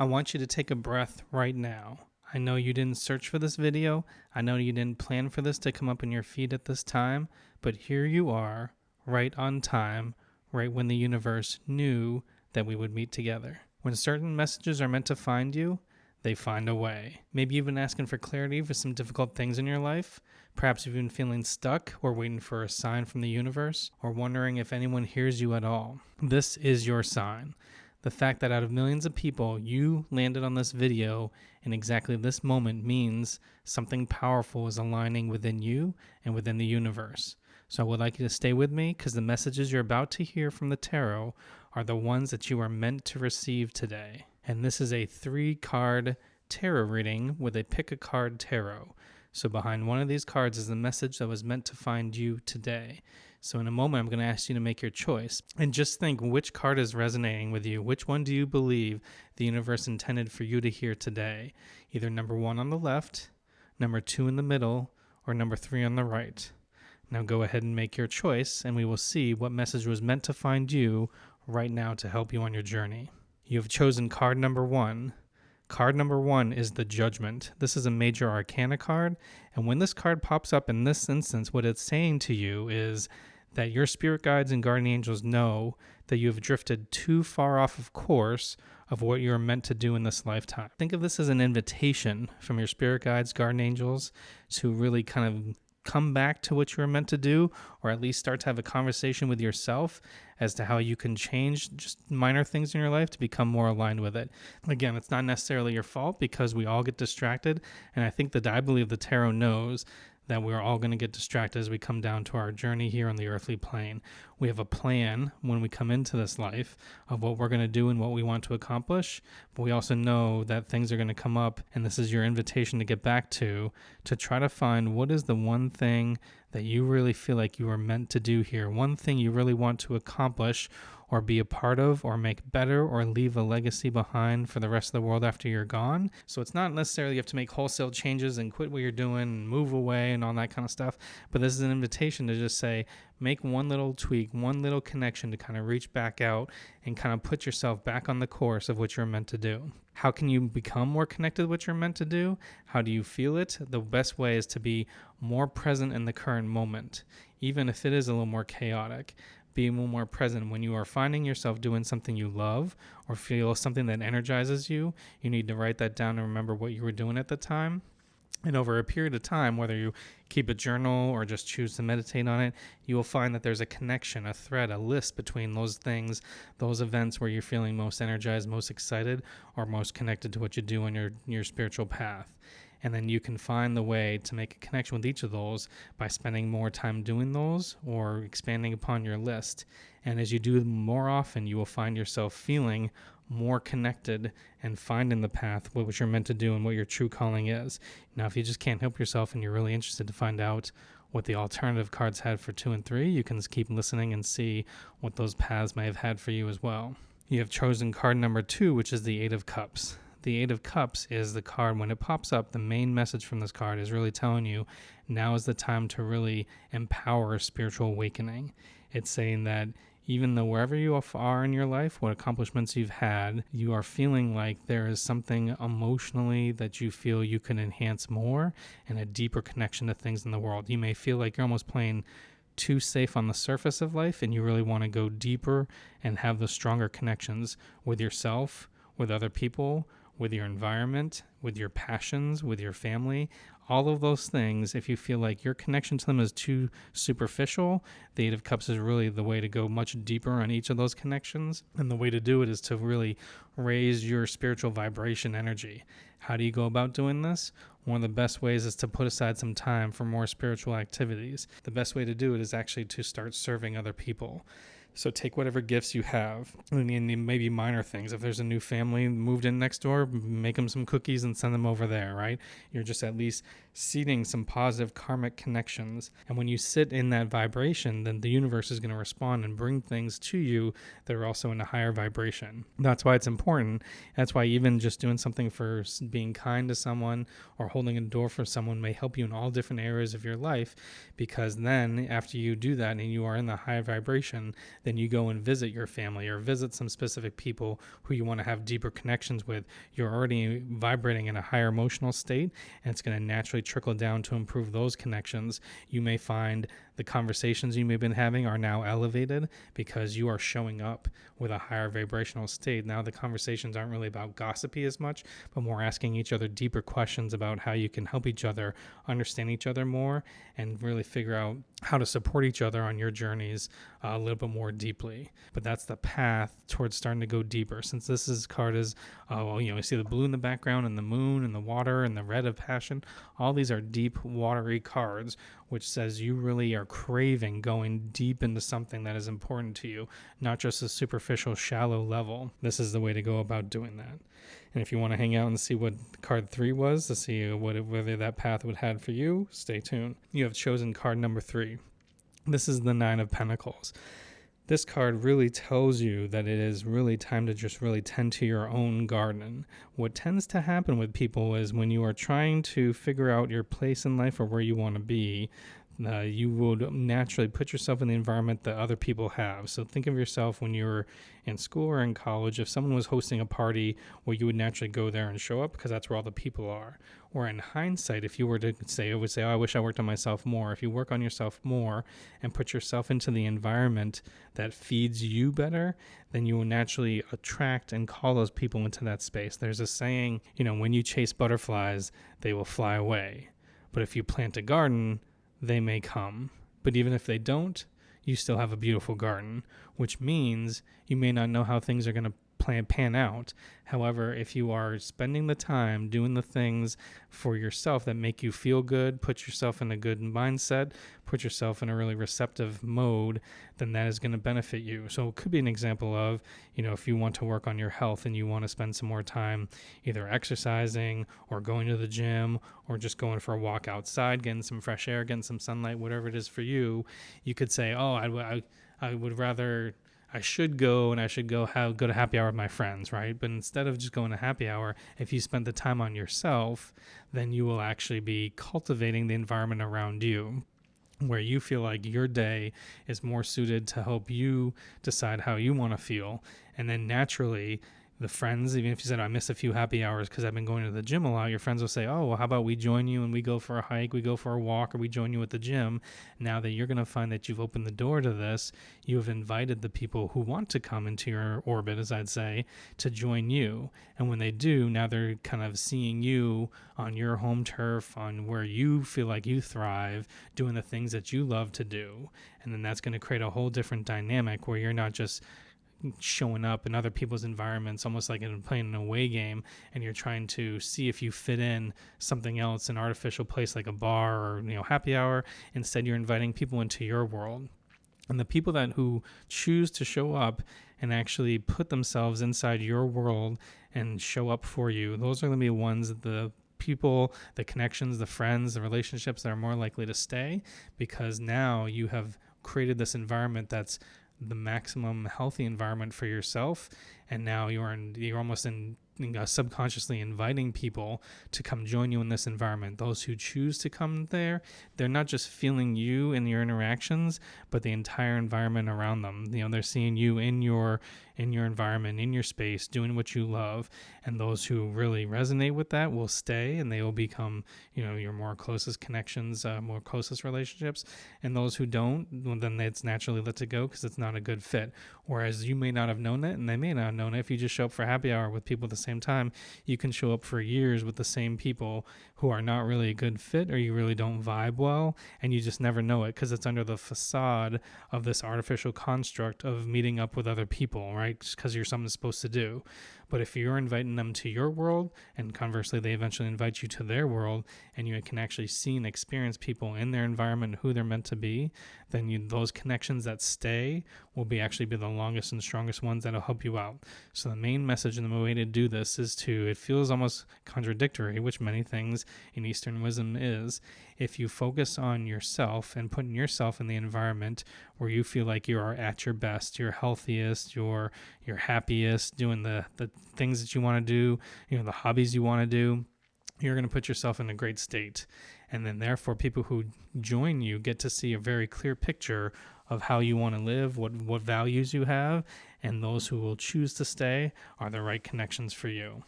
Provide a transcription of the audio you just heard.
I want you to take a breath right now. I know you didn't search for this video. I know you didn't plan for this to come up in your feed at this time, but here you are, right on time, right when the universe knew that we would meet together. When certain messages are meant to find you, they find a way. Maybe you've been asking for clarity for some difficult things in your life. Perhaps you've been feeling stuck or waiting for a sign from the universe or wondering if anyone hears you at all. This is your sign. The fact that out of millions of people, you landed on this video in exactly this moment means something powerful is aligning within you and within the universe. So I would like you to stay with me because the messages you're about to hear from the tarot are the ones that you are meant to receive today. And this is a 3-card tarot reading with a pick a card tarot. So behind one of these cards is the message that was meant to find you today. So in a moment, I'm going to ask you to make your choice and just think which card is resonating with you. Which one do you believe the universe intended for you to hear today? Either number 1 on the left, number 2 in the middle, or number 3 on the right. Now go ahead and make your choice and we will see what message was meant to find you right now to help you on your journey. You have chosen card number 1. Card number 1 is the Judgment. This is a major arcana card, and when this card pops up in this instance, what it's saying to you is that your spirit guides and guardian angels know that you have drifted too far off of course of what you're meant to do in this lifetime. Think of this as an invitation from your spirit guides, guardian angels, to really kind of come back to what you're meant to do, or at least start to have a conversation with yourself as to how you can change just minor things in your life to become more aligned with it. Again, it's not necessarily your fault because we all get distracted, and I believe the tarot knows that we're all going to get distracted as we come down to our journey here on the earthly plane. We have a plan when we come into this life of what we're going to do and what we want to accomplish, but we also know that things are going to come up, and this is your invitation to get back to try to find what is the one thing that you really feel like you are meant to do here, one thing you really want to accomplish or be a part of or make better or leave a legacy behind for the rest of the world after you're gone. So it's not necessarily you have to make wholesale changes and quit what you're doing and move away and all that kind of stuff, but this is an invitation to just say, make one little tweak, one little connection to kind of reach back out and kind of put yourself back on the course of what you're meant to do. How can you become more connected with what you're meant to do? How do you feel it? The best way is to be more present in the current moment, even if it is a little more chaotic. Be a little more present. When you are finding yourself doing something you love or feel something that energizes you, you need to write that down and remember what you were doing at the time. And over a period of time, whether you keep a journal or just choose to meditate on it, you will find that there's a connection, a thread, a list between those things, those events where you're feeling most energized, most excited, or most connected to what you do on your spiritual path. And then you can find the way to make a connection with each of those by spending more time doing those or expanding upon your list. And as you do them more often, you will find yourself feeling more connected and finding the path, what you're meant to do and what your true calling is. Now, if you just can't help yourself and you're really interested to find out what the alternative cards had for 2 and 3, you can just keep listening and see what those paths may have had for you as well. You have chosen card number 2, which is the 8 of Cups. The 8 of Cups is the card, when it pops up, the main message from this card is really telling you now is the time to really empower spiritual awakening. It's saying that even though wherever you are in your life, what accomplishments you've had, you are feeling like there is something emotionally that you feel you can enhance more and a deeper connection to things in the world. You may feel like you're almost playing too safe on the surface of life and you really want to go deeper and have those stronger connections with yourself, with other people, with your environment, with your passions, with your family, all of those things. If you feel like your connection to them is too superficial, the 8 of Cups is really the way to go much deeper on each of those connections. And the way to do it is to really raise your spiritual vibration energy. How do you go about doing this? One of the best ways is to put aside some time for more spiritual activities. The best way to do it is actually to start serving other people. So take whatever gifts you have, and maybe minor things. If there's a new family moved in next door, make them some cookies and send them over there, right? You're just at least seeding some positive karmic connections. And when you sit in that vibration, then the universe is going to respond and bring things to you that are also in a higher vibration. That's why it's important. That's why even just doing something for being kind to someone or holding a door for someone may help you in all different areas of your life, because then after you do that and you are in the high vibration, then you go and visit your family or visit some specific people who you want to have deeper connections with. You're already vibrating in a higher emotional state, and it's going to naturally trickle down to improve those connections. You may find the conversations you may have been having are now elevated because you are showing up with a higher vibrational state. Now the conversations aren't really about gossipy as much, but more asking each other deeper questions about how you can help each other understand each other more and really figure out how to support each other on your journeys a little bit more deeply. But that's the path towards starting to go deeper. Since this card is, you see the blue in the background and the moon and the water and the red of passion. All these are deep, watery cards, which says you really are craving going deep into something that is important to you, not just a superficial, shallow level. This is the way to go about doing that. And if you want to hang out and see what card 3 was, to see whether that path would have for you, stay tuned. You have chosen card number 3. This is the 9 of Pentacles. This card really tells you that it is really time to just really tend to your own garden. What tends to happen with people is when you are trying to figure out your place in life or where you want to be, you would naturally put yourself in the environment that other people have. So think of yourself when you're in school or in college. If someone was hosting a party, well, you would naturally go there and show up because that's where all the people are. Or in hindsight, if you were to say, I wish I worked on myself more. If you work on yourself more and put yourself into the environment that feeds you better, then you will naturally attract and call those people into that space. There's a saying, when you chase butterflies, they will fly away. But if you plant a garden, they may come. But even if they don't, you still have a beautiful garden, which means you may not know how things are going to pan out. However, if you are spending the time doing the things for yourself that make you feel good, put yourself in a good mindset, put yourself in a really receptive mode, then that is going to benefit you. So it could be an example of, if you want to work on your health and you want to spend some more time either exercising or going to the gym or just going for a walk outside, getting some fresh air, getting some sunlight, whatever it is for you, you could say, I would rather... I should go to happy hour with my friends, right? But instead of just going to happy hour, if you spend the time on yourself, then you will actually be cultivating the environment around you where you feel like your day is more suited to help you decide how you want to feel. And then naturally, the friends, even if you said, I miss a few happy hours because I've been going to the gym a lot, your friends will say, how about we join you and we go for a hike, we go for a walk, or we join you at the gym. Now that you're going to find that you've opened the door to this, you have invited the people who want to come into your orbit, as I'd say, to join you. And when they do, now they're kind of seeing you on your home turf, on where you feel like you thrive, doing the things that you love to do. And then that's going to create a whole different dynamic where you're not just showing up in other people's environments, almost like playing an away game, and you're trying to see if you fit in something else, an artificial place like a bar or happy hour. Instead, you're inviting people into your world. And the people who choose to show up and actually put themselves inside your world and show up for you, those are going to be ones, the people, the connections, the friends, the relationships that are more likely to stay, because now you have created this environment that's the maximum healthy environment for yourself, and now you're almost subconsciously inviting people to come join you in this environment. Those who choose to come there, they're not just feeling you in your interactions, but the entire environment around them. They're seeing you in your environment, in your space, doing what you love. And those who really resonate with that will stay, and they will become your more closest connections, more closest relationships. And those who don't, well, then it's naturally let it go because it's not a good fit. Whereas you may not have known it, and they may not have known it. If you just show up for happy hour with people at the same time, you can show up for years with the same people who are not really a good fit, or you really don't vibe well, and you just never know it because it's under the facade of this artificial construct of meeting up with other people, right? Just because you're something supposed to do. But if you're inviting them to your world, and conversely, they eventually invite you to their world, and you can actually see and experience people in their environment, who they're meant to be, then those connections that stay will actually be the longest and strongest ones that'll help you out. So the main message and the way to do this is it feels almost contradictory, which many things in Eastern wisdom is, if you focus on yourself and putting yourself in the environment where you feel like you are at your best, your healthiest, your happiest, doing the things that you want to do, the hobbies you want to do, you're going to put yourself in a great state. And then therefore people who join you get to see a very clear picture of how you want to live, what values you have, and those who will choose to stay are the right connections for you.